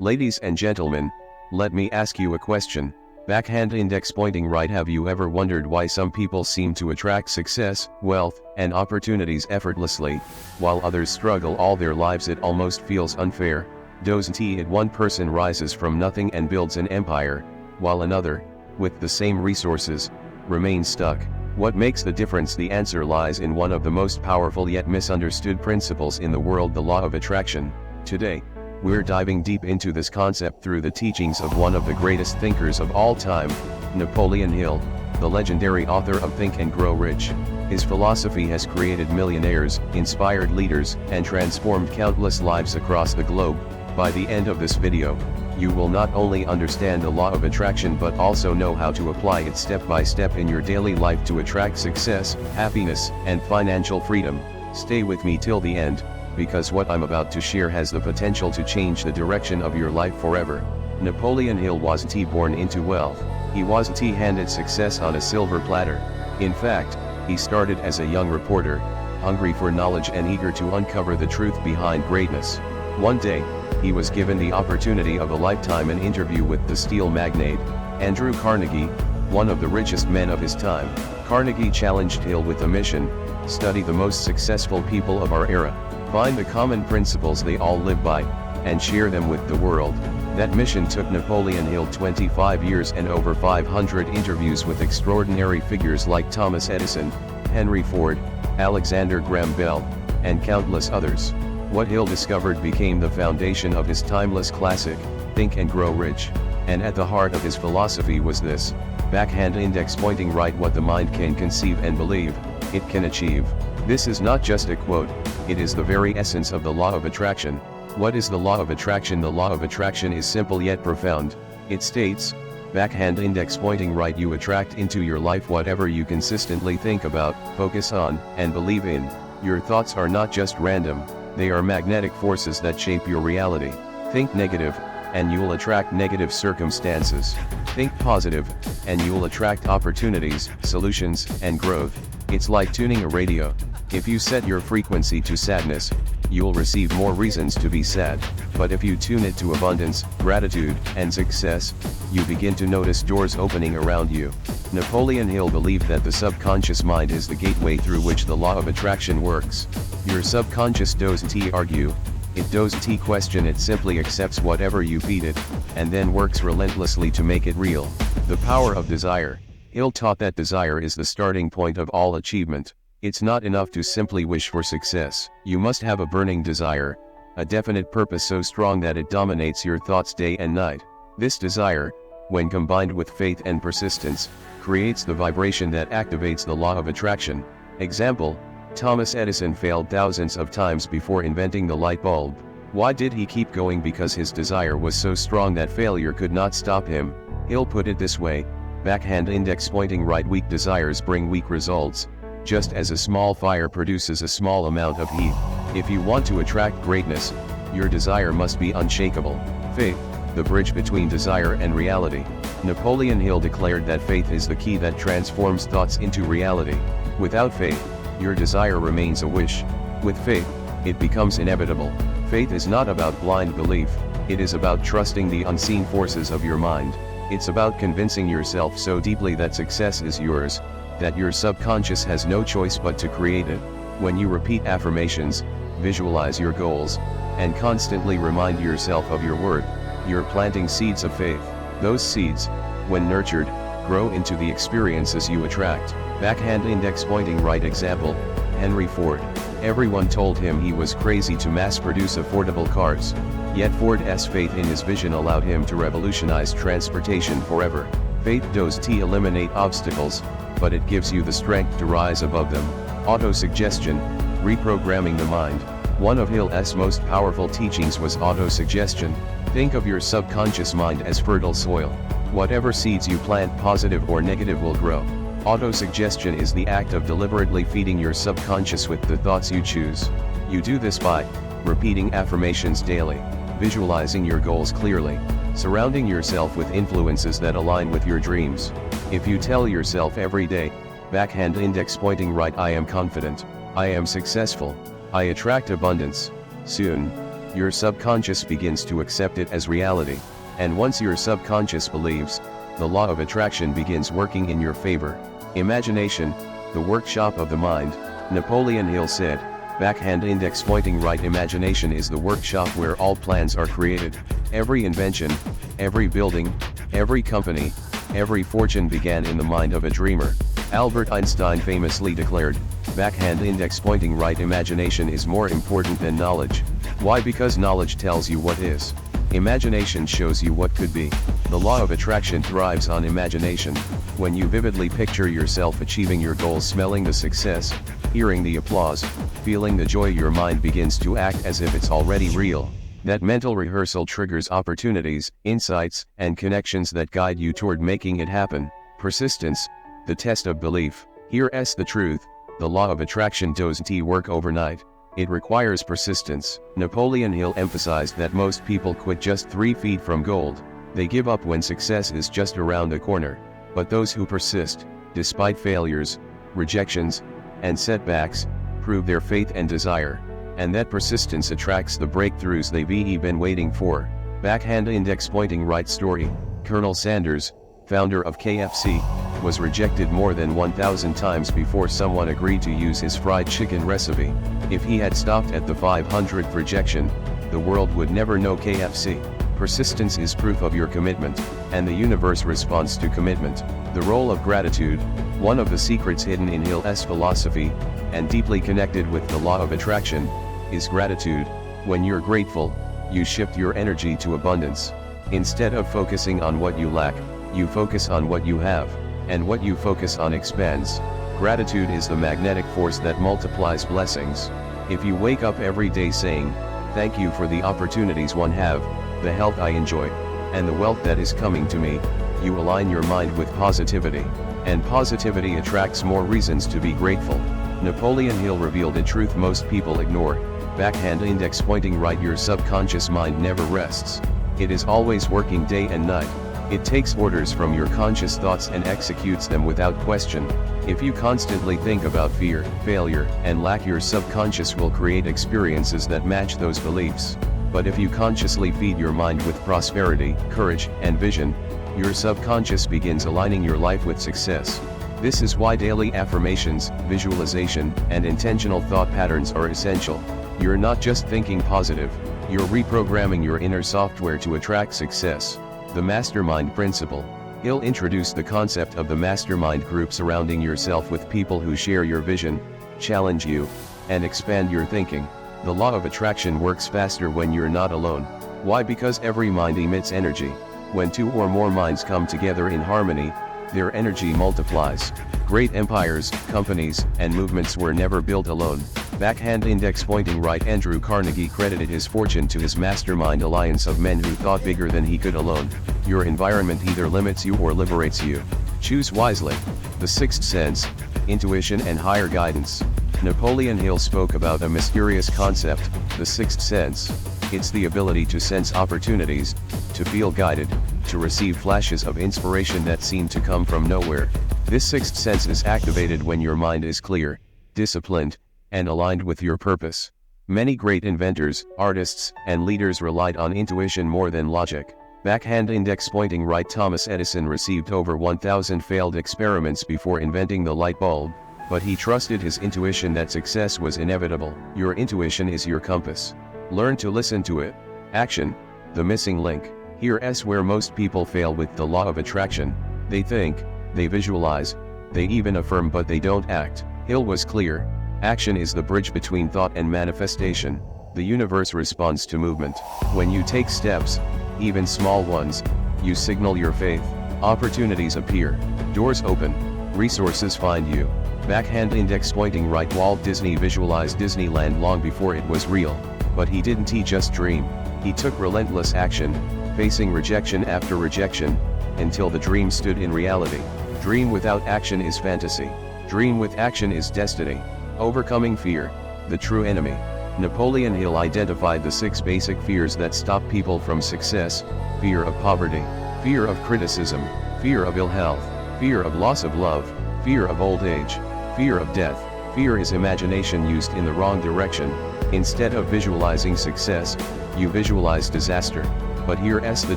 Ladies and gentlemen, let me ask you a question. Backhand index pointing right. Have you ever wondered why some people seem to attract success, wealth, and opportunities effortlessly, while others struggle all their lives? It almost feels unfair. Doesn't it? One person rises from nothing and builds an empire, while another, with the same resources, remains stuck. What makes the difference? The answer lies in one of the most powerful yet misunderstood principles in the world, the law of attraction. Today, we're diving deep into this concept through the teachings of one of the greatest thinkers of all time, Napoleon Hill, the legendary author of Think and Grow Rich. His philosophy has created millionaires, inspired leaders, and transformed countless lives across the globe. By the end of this video, you will not only understand the law of attraction but also know how to apply it step by step in your daily life to attract success, happiness, and financial freedom. Stay with me till the end, because what I'm about to share has the potential to change the direction of your life forever. Napoleon Hill wasn't born into wealth. He wasn't handed success on a silver platter. In fact, he started as a young reporter, hungry for knowledge and eager to uncover the truth behind greatness. One day, he was given the opportunity of a lifetime, an interview with the steel magnate, Andrew Carnegie, one of the richest men of his time. Carnegie challenged Hill with a mission: study the most successful people of our era, find the common principles they all live by, and share them with the world. That mission took Napoleon Hill 25 years and over 500 interviews with extraordinary figures like Thomas Edison, Henry Ford, Alexander Graham Bell, and countless others. What Hill discovered became the foundation of his timeless classic, Think and Grow Rich. And at the heart of his philosophy was this: backhand index pointing right. What the mind can conceive and believe, it can achieve. This is not just a quote, it is the very essence of the law of attraction. What is the law of attraction? The law of attraction is simple yet profound. It states, backhand index pointing right, you attract into your life whatever you consistently think about, focus on, and believe in. Your thoughts are not just random, they are magnetic forces that shape your reality. Think negative, and you'll attract negative circumstances. Think positive, and you'll attract opportunities, solutions, and growth. It's like tuning a radio. If you set your frequency to sadness, you'll receive more reasons to be sad. But if you tune it to abundance, gratitude, and success, you begin to notice doors opening around you. Napoleon Hill believed that the subconscious mind is the gateway through which the law of attraction works. Your subconscious doesn't argue, it doesn't question, it simply accepts whatever you feed it, and then works relentlessly to make it real. The power of desire. Hill taught that desire is the starting point of all achievement. It's not enough to simply wish for success. You must have a burning desire, a definite purpose so strong that it dominates your thoughts day and night. This desire, when combined with faith and persistence, creates the vibration that activates the law of attraction. Example: Thomas Edison failed thousands of times before inventing the light bulb. Why did he keep going? Because his desire was so strong that failure could not stop him. Hill put it this way: backhand index pointing right, weak desires bring weak results. Just as a small fire produces a small amount of heat, if you want to attract greatness, your desire must be unshakable. Faith, the bridge between desire and reality. Napoleon Hill declared that faith is the key that transforms thoughts into reality. Without faith, your desire remains a wish. With faith, it becomes inevitable. Faith is not about blind belief, it is about trusting the unseen forces of your mind. It's about convincing yourself so deeply that success is yours, that your subconscious has no choice but to create it. When you repeat affirmations, visualize your goals, and constantly remind yourself of your worth, you're planting seeds of faith. Those seeds, when nurtured, grow into the experiences you attract. Backhand index pointing right. Example: Henry Ford. Everyone told him he was crazy to mass-produce affordable cars. Yet Ford's faith in his vision allowed him to revolutionize transportation forever. Faith doesn't eliminate obstacles, but it gives you the strength to rise above them. Autosuggestion, reprogramming the mind. One of Hill's most powerful teachings was autosuggestion. Think of your subconscious mind as fertile soil. Whatever seeds you plant, positive or negative, will grow. Autosuggestion is the act of deliberately feeding your subconscious with the thoughts you choose. You do this by repeating affirmations daily, visualizing your goals clearly, surrounding yourself with influences that align with your dreams. If you tell yourself every day, backhand index pointing right, I am confident, I am successful, I attract abundance, soon, your subconscious begins to accept it as reality. And once your subconscious believes, the law of attraction begins working in your favor. Imagination, the workshop of the mind. Napoleon Hill said, backhand index pointing right. Imagination is the workshop where all plans are created. Every invention, every building, every company, every fortune began in the mind of a dreamer. Albert Einstein famously declared, backhand index pointing right. Imagination is more important than knowledge. Why? Because knowledge tells you what is. Imagination shows you what could be. The law of attraction thrives on imagination. When you vividly picture yourself achieving your goals, smelling the success, hearing the applause, feeling the joy, your mind begins to act as if it's already real. That mental rehearsal triggers opportunities, insights, and connections that guide you toward making it happen. Persistence, the test of belief. Here's the truth, the law of attraction doesn't work overnight. It requires persistence. Napoleon Hill emphasized that most people quit just 3 feet from gold. They give up when success is just around the corner. But those who persist, despite failures, rejections, and setbacks, prove their faith and desire. And that persistence attracts the breakthroughs they've been waiting for. Backhand index pointing right story. Colonel Sanders, founder of KFC, was rejected more than 1,000 times before someone agreed to use his fried chicken recipe. If he had stopped at the 500th rejection, the world would never know KFC. Persistence is proof of your commitment, and the universe responds to commitment. The role of gratitude, one of the secrets hidden in Hill's philosophy, and deeply connected with the law of attraction, is gratitude. When you're grateful, you shift your energy to abundance. Instead of focusing on what you lack, you focus on what you have, and what you focus on expands. Gratitude is the magnetic force that multiplies blessings. If you wake up every day saying, thank you for the opportunities one have, the health I enjoy, and the wealth that is coming to me, you align your mind with positivity. And positivity attracts more reasons to be grateful. Napoleon Hill revealed a truth most people ignore. Backhand index pointing right. Your subconscious mind never rests. It is always working day and night. It takes orders from your conscious thoughts and executes them without question. If you constantly think about fear, failure, and lack, your subconscious will create experiences that match those beliefs. But if you consciously feed your mind with prosperity, courage, and vision, your subconscious begins aligning your life with success. This is why daily affirmations, visualization, and intentional thought patterns are essential. You're not just thinking positive, you're reprogramming your inner software to attract success. The Mastermind Principle. Hill introduced the concept of the mastermind group, surrounding yourself with people who share your vision, challenge you, and expand your thinking. The law of attraction works faster when you're not alone. Why? Because every mind emits energy. When 2 or more minds come together in harmony, their energy multiplies. Great empires, companies, and movements were never built alone. Backhand index pointing right. Andrew Carnegie credited his fortune to his mastermind alliance of men who thought bigger than he could alone. Your environment either limits you or liberates you. Choose wisely. The Sixth Sense, intuition and higher guidance. Napoleon Hill spoke about a mysterious concept, the sixth sense. It's the ability to sense opportunities, to feel guided, to receive flashes of inspiration that seem to come from nowhere. This sixth sense is activated when your mind is clear, disciplined, and aligned with your purpose. Many great inventors, artists, and leaders relied on intuition more than logic. Backhand index pointing right. Thomas Edison received over 1,000 failed experiments before inventing the light bulb, but he trusted his intuition that success was inevitable. Your intuition is your compass. Learn to listen to it. Action, the missing link. Here's where most people fail with the law of attraction. They think, they visualize, they even affirm, but they don't act. Hill was clear. Action is the bridge between thought and manifestation. The universe responds to movement. When you take steps, even small ones, you signal your faith. Opportunities appear, doors open, resources find you. Backhand index pointing right. Walt Disney visualized Disneyland long before it was real, but he didn't just dream. He took relentless action, facing rejection after rejection, until the dream stood in reality. Dream without action is fantasy. Dream with action is destiny. Overcoming fear, the true enemy. Napoleon Hill identified the 6 basic fears that stop people from success: fear of poverty, fear of criticism, fear of ill health, fear of loss of love, fear of old age, fear of death. Fear is imagination used in the wrong direction. Instead of visualizing success, you visualize disaster. But here's the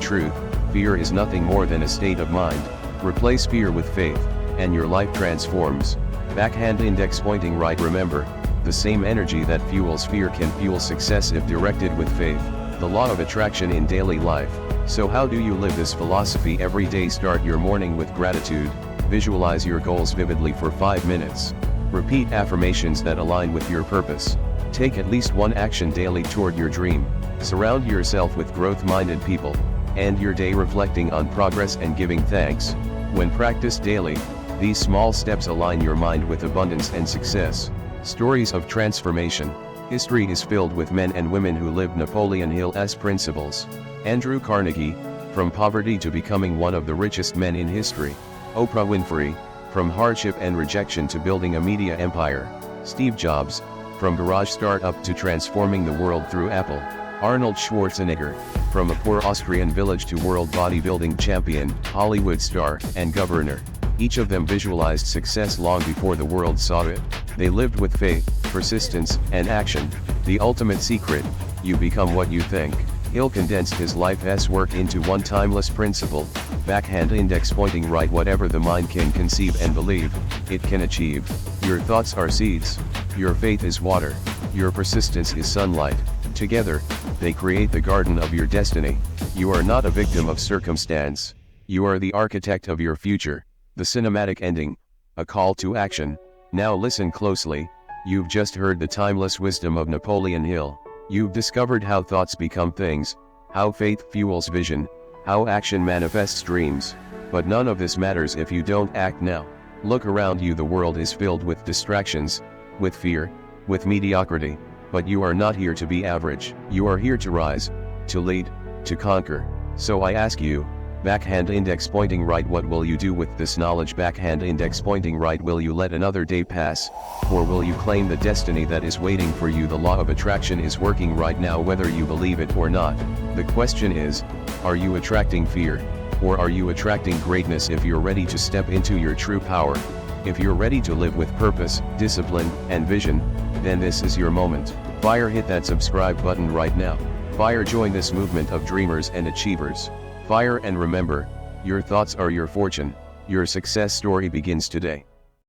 truth, fear is nothing more than a state of mind. Replace fear with faith, and your life transforms. Backhand index pointing right. Remember, the same energy that fuels fear can fuel success if directed with faith. The law of attraction in daily life. So how do you live this philosophy every day? Start your morning with gratitude. Visualize your goals vividly for 5 minutes. Repeat affirmations that align with your purpose. Take at least one action daily toward your dream. Surround yourself with growth-minded people. End your day reflecting on progress and giving thanks. When practiced daily, these small steps align your mind with abundance and success. Stories of transformation. History is filled with men and women who lived Napoleon Hill's principles. Andrew Carnegie, from poverty to becoming one of the richest men in history. Oprah Winfrey, from hardship and rejection to building a media empire. Steve Jobs, from garage startup to transforming the world through Apple. Arnold Schwarzenegger, from a poor Austrian village to world bodybuilding champion, Hollywood star, and governor. Each of them visualized success long before the world saw it. They lived with faith, persistence, and action. The ultimate secret: you become what you think. Hill condensed his life's work into one timeless principle: backhand index pointing right. Whatever the mind can conceive and believe, it can achieve. Your thoughts are seeds. Your faith is water. Your persistence is sunlight. Together, they create the garden of your destiny. You are not a victim of circumstance. You are the architect of your future. The cinematic ending, a call to action. Now listen closely. You've just heard the timeless wisdom of Napoleon Hill. You've discovered how thoughts become things, how faith fuels vision, how action manifests dreams. But none of this matters if you don't act now. Look around you. The world is filled with distractions, with fear, with mediocrity. But you are not here to be average. You are here to rise, to lead, to conquer. So I ask you, backhand index pointing right, what will you do with this knowledge? Backhand index pointing right. Will you let another day pass, or will you claim the destiny that is waiting for you? The law of attraction is working right now, whether you believe it or not. The question is, are you attracting fear, or are you attracting greatness? If you're ready to step into your true power, if you're ready to live with purpose, discipline, and vision, then this is your moment. Fire, hit that subscribe button right now. Fire, join this movement of dreamers and achievers. Fire, and remember, your thoughts are your fortune. Your success story begins today.